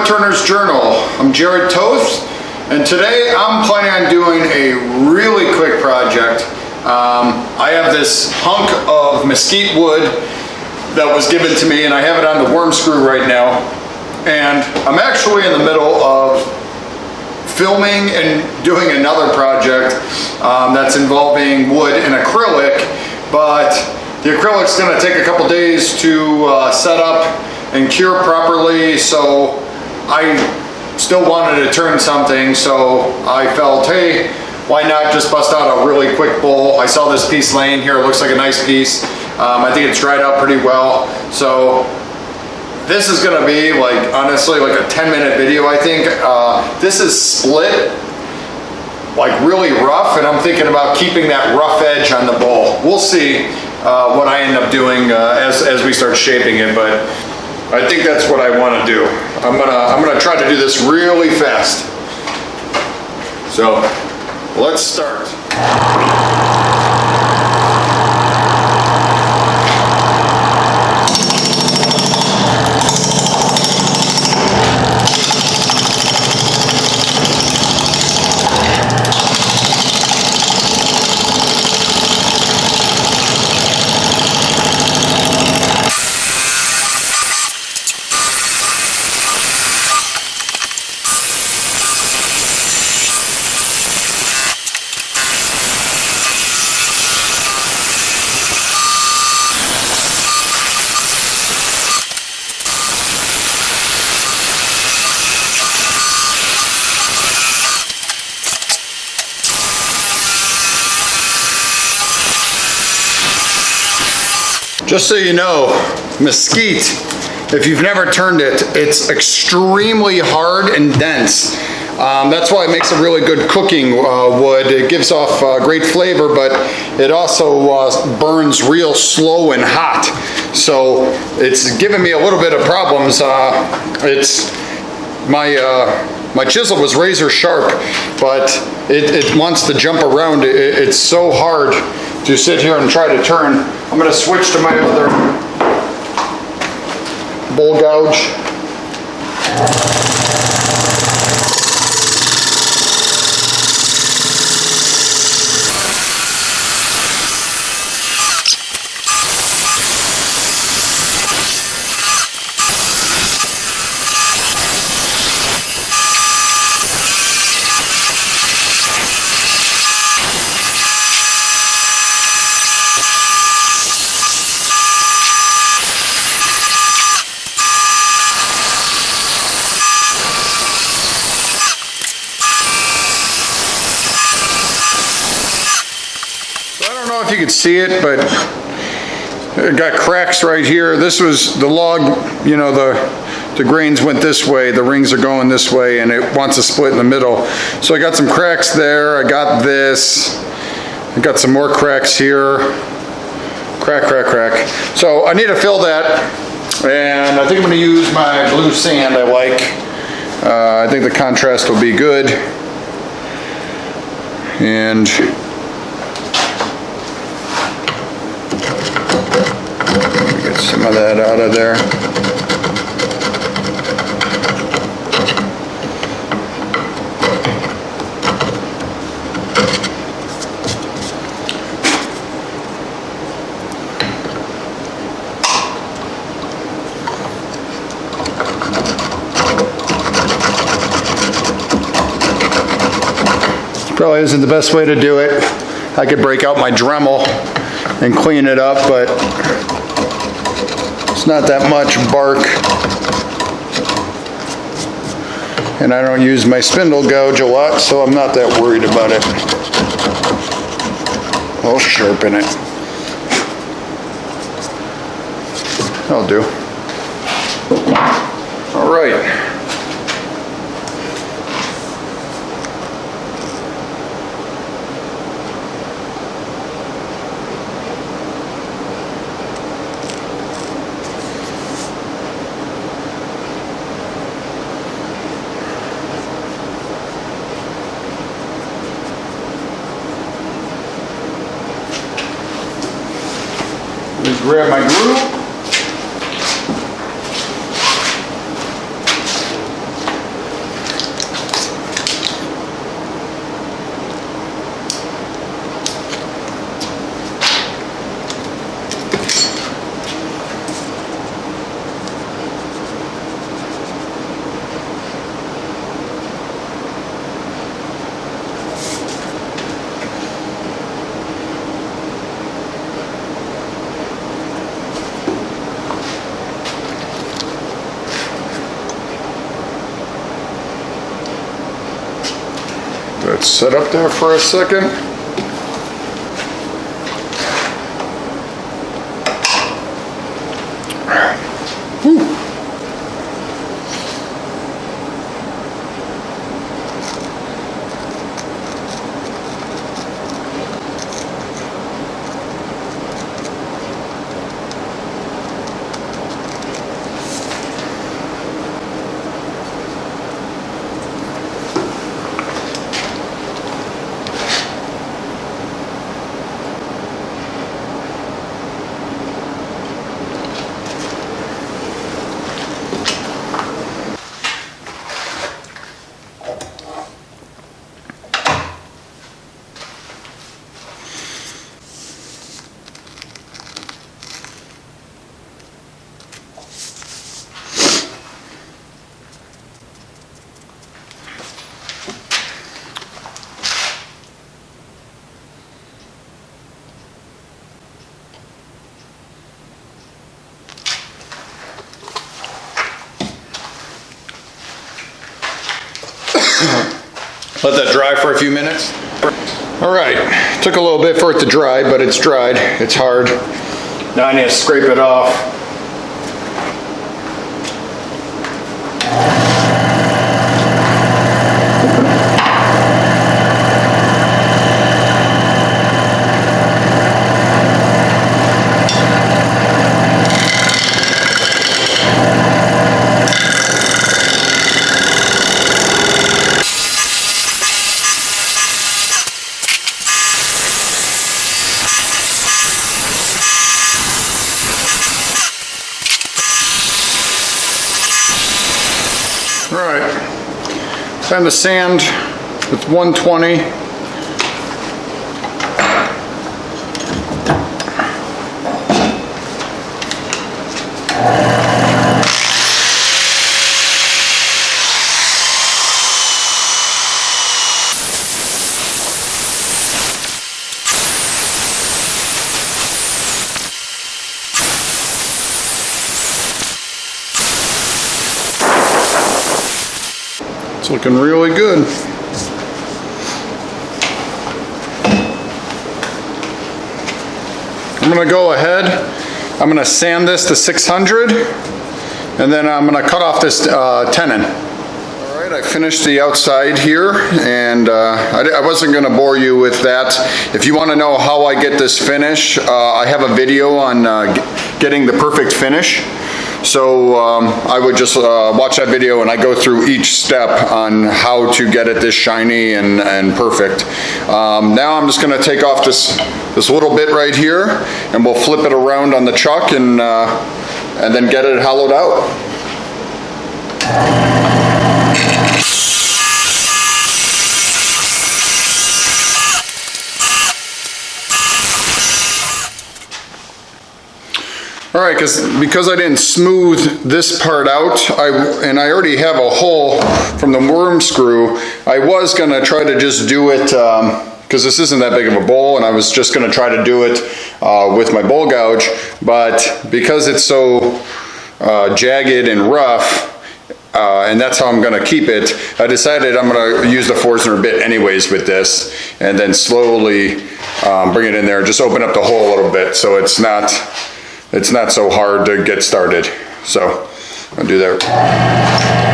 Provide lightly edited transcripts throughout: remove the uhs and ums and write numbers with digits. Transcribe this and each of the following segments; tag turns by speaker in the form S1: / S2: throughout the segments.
S1: Woodturners Journal. I'm Jared Toth, and today I'm planning on doing a really quick project. I have this hunk of mesquite wood that was given to me, and I have it on the worm screw right now. And I'm actually in the middle of filming and doing another project that's involving wood and acrylic, but the acrylic's going to take a couple days to set up and cure properly, so I still wanted to turn something, so I felt, hey, why not just bust out a really quick bowl. I saw this piece laying here, it looks like a nice piece. I think it's dried out pretty well, so this is going to be like, honestly, like a 10-minute video, I think. This is split, like really rough, and I'm thinking about keeping that rough edge on the bowl. We'll see what I end up doing as we start shaping it, but I think that's what I want to do. I'm gonna try to do this really fast. So let's start. Just so you know, mesquite, if you've never turned it, it's extremely hard and dense. That's why it makes a really good cooking wood. It gives off great flavor, but it also burns real slow and hot. So it's given me a little bit of problems. My chisel was razor sharp, but it wants to jump around. It's so hard to sit here and try to turn. I'm going to switch to my other bowl gouge. I don't know if you could see it, but it got cracks right here. This was the log, you know, the grains went this way, the rings are going this way, and it wants to split in the middle. So I got some cracks there. I got this. I got some more cracks here. Crack, crack, crack. So I need to fill that, and I think I'm going to use my blue sand I like. I think the contrast will be good. And get some of that out of there. Probably isn't the best way to do it. I could break out my Dremel and clean it up, but it's not that much bark. And I don't use my spindle gouge a lot, so I'm not that worried about it. I'll sharpen it. I'll do. All right. Just grab my glue. set up there for a second. Whew. Let that dry for a few minutes. All right, took a little bit for it to dry, but it's dried. It's hard. Now I need to scrape it off. All right, time to sand with 120. It's looking really good. I'm going to go ahead, I'm going to sand this to 600, and then I'm going to cut off this tenon. All right, I finished the outside here, and I wasn't going to bore you with that. If you want to know how I get this finish, I have a video on getting the perfect finish. So I would just watch that video, and I go through each step on how to get it this shiny and perfect. Now I'm just going to take off this little bit right here, and we'll flip it around on the chuck and then get it hollowed out. All right, because I didn't smooth this part out, and I already have a hole from the worm screw, I was gonna try to just do it, because this isn't that big of a bowl, and I was just gonna try to do it with my bowl gouge, but because it's so jagged and rough, and that's how I'm gonna keep it, I decided I'm gonna use the Forstner bit anyways with this, and then slowly bring it in there, just open up the hole a little bit so it's not so hard to get started. So I'll do that.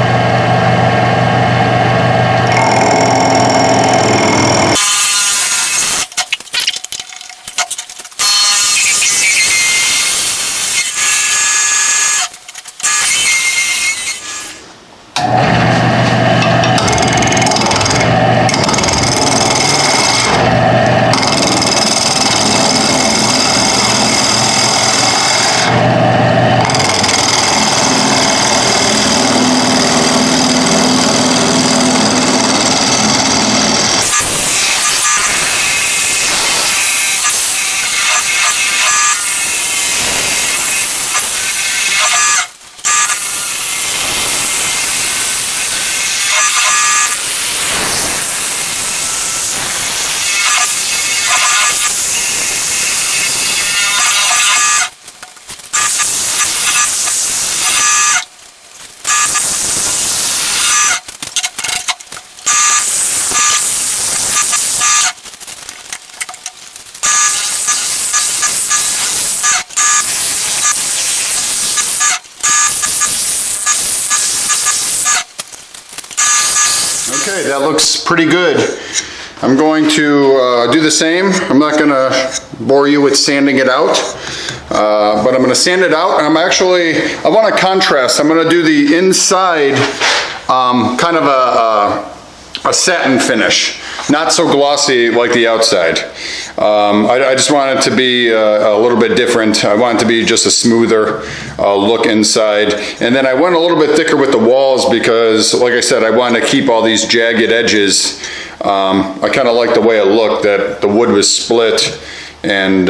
S1: Okay, that looks pretty good. I'm going to do the same. I'm not going to bore you with sanding it out, but I'm going to sand it out, and I want to contrast. I'm going to do the inside kind of a satin finish, not so glossy like the outside. I just want it to be a little bit different. I want it to be just a smoother look inside. And then I went a little bit thicker with the walls because, like I said, I want to keep all these jagged edges. I kind of like the way it looked, that the wood was split, and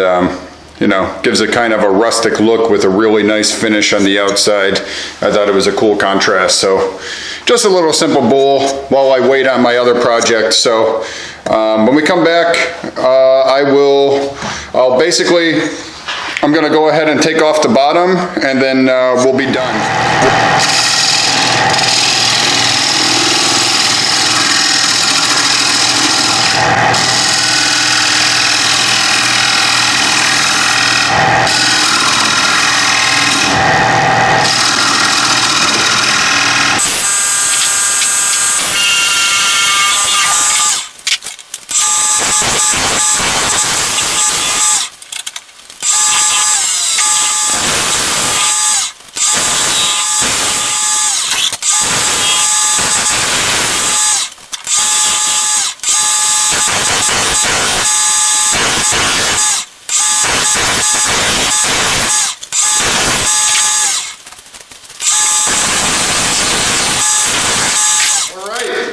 S1: you know, gives it kind of a rustic look with a really nice finish on the outside. I thought it was a cool contrast. So just a little simple bowl while I wait on my other project. So when we come back, I'm gonna go ahead and take off the bottom, and then we'll be done.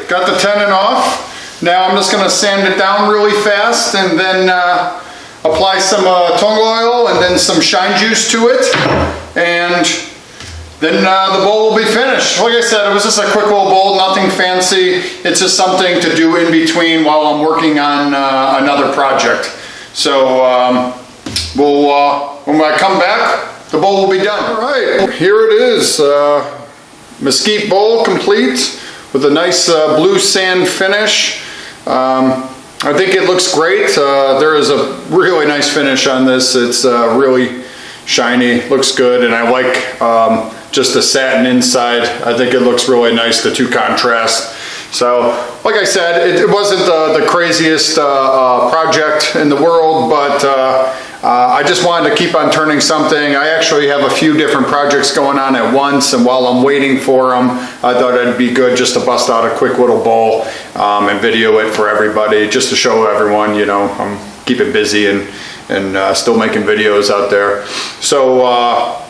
S1: Got the tenon off. Now I'm just going to sand it down really fast, and then apply some tung oil and then some shine juice to it, and then the bowl will be finished. Like I said, it was just a quick little bowl, nothing fancy. It's just something to do in between while I'm working on another project. So when I come back, the bowl will be done. All right, here it is. Mesquite bowl complete, with a nice blue sand finish. I think it looks great. There is a really nice finish on this. It's really shiny, looks good, and I like just the satin inside. I think it looks really nice, the two contrasts. So, like I said, it wasn't the craziest project in the world, but I just wanted to keep on turning something. I actually have a few different projects going on at once, and while I'm waiting for them, I thought it'd be good just to bust out a quick little bowl and video it for everybody, just to show everyone, you know, I'm keeping busy and still making videos out there. So,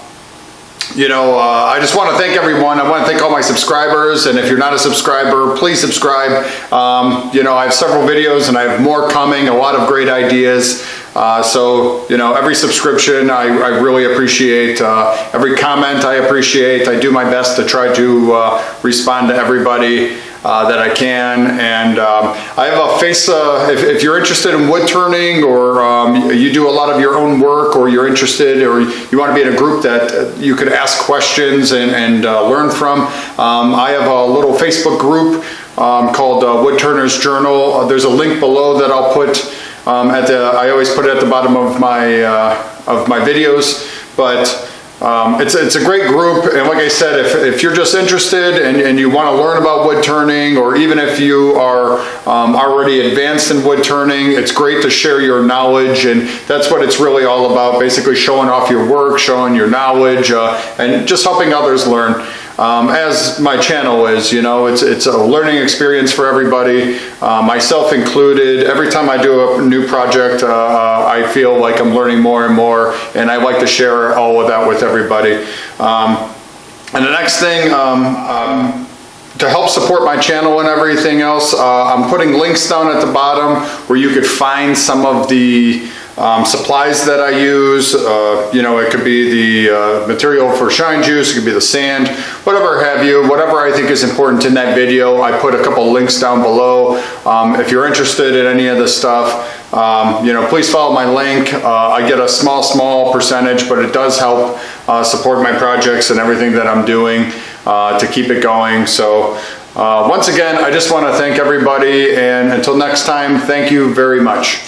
S1: you know, I just want to thank everyone. I want to thank all my subscribers, and if you're not a subscriber, please subscribe. You know, I have several videos and I have more coming, a lot of great ideas. So, you know, every subscription I really appreciate. Every comment I appreciate. I do my best to try to respond to everybody that I can. And I have a if you're interested in wood turning, or you do a lot of your own work, or you're interested, or you want to be in a group that you could ask questions and learn from, I have a little Facebook group called Woodturners Journal. There's a link below that I'll put I always put it at the bottom of my videos, but it's a great group. And like I said, if you're just interested and you want to learn about wood turning, or even if you are already advanced in wood turning, it's great to share your knowledge, and that's what it's really all about, basically showing off your work, showing your knowledge, and just helping others learn. As my channel is, you know, it's a learning experience for everybody, myself included. Every time I do a new project, I feel like I'm learning more and more, and I like to share all of that with everybody. And the next thing, to help support my channel and everything else, I'm putting links down at the bottom where you could find some of the supplies that I use. You know, it could be the material for shine juice, it could be the sand, whatever have you, whatever I think is important in that video. I put a couple links down below. If you're interested in any of this stuff, you know, please follow my link. I get a small percentage, but it does help support my projects and everything that I'm doing to keep it going. So once again, I just want to thank everybody, and until next time, thank you very much.